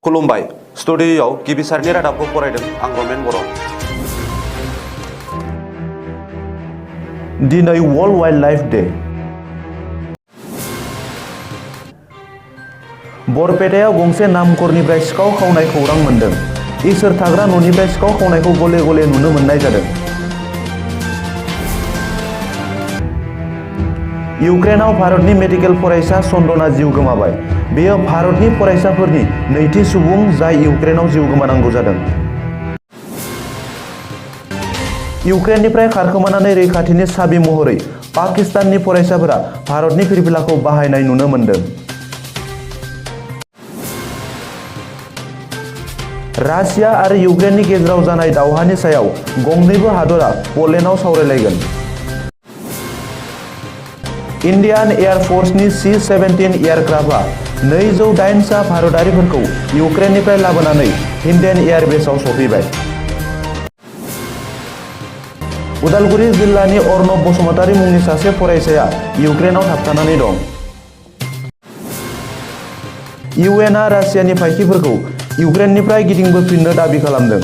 खुलुमबाय स्टुडिय'आव गिबिसारनि रादाबखौ फरायदों आं रमेन बर'। दिनै वर्ल्ड वाइल्ड लाइफ डे। बरपेटायाव गंसे नामखरनिफ्राय सिखाव खावनाय खौरां मोन्दों। इसोर थाग्रा न'निफ्राय सिखाव खावनायखौ गले गले नुनो मोननाय जादों। इउक्रेनाव भारतनि मेडिकेल फरायसा चन्दना जिउ गोमाबाय। बेयो भारतनि फरायसाफोरनि नैथि सुबुं जाय इउक्रेनाव जिउ गोमानांगौ जादों। इउक्रेननिफ्राय खारखोमानानै रैखाथिनि साबि महरै पाकिस्ताननि फरायसाफोरा भारतनि फिरफिलाखौ बाहायनाय नुनो मोन्दों। रासिया आरो इउक्रेननि गेजेराव जानाय दावहानि सायाव गंनैबो हादरा पलेन्डआव सावरायलायगोन। इन्डियान एयार फर्सनि C-17 एयारक्राफ्टआ 208 सा भारतारिफोरखौ इउक्रेननिफ्राय लाबोनानै हिन्डेन एयारबेसआव सफैबाय। उदालगुरि जिल्लानि अर्नब बसुमतारी मुंनि सासे फरायसाया इउक्रेनाव थाबथानानै दं। इउएनआ रासियानि फायखिफोरखौ इउक्रेननिफ्राय गिदिंबोफिननो दाबि खालामदों।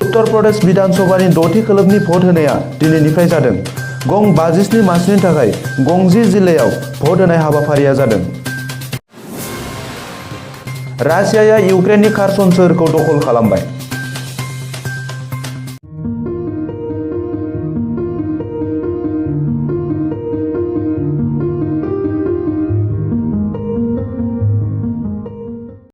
उत्तर प्रदेश विधान सभानि 6थि खोलोबनि भट होनाया दिनैनिफ्राय जादों। गं 57 मासिनि थाखाय गं 10 जिल्लायाव भट होनाय हाबाफारिया जादों। रासियाया इउक्रेननि खारसन सोहोरखौ दखल खालामबाय।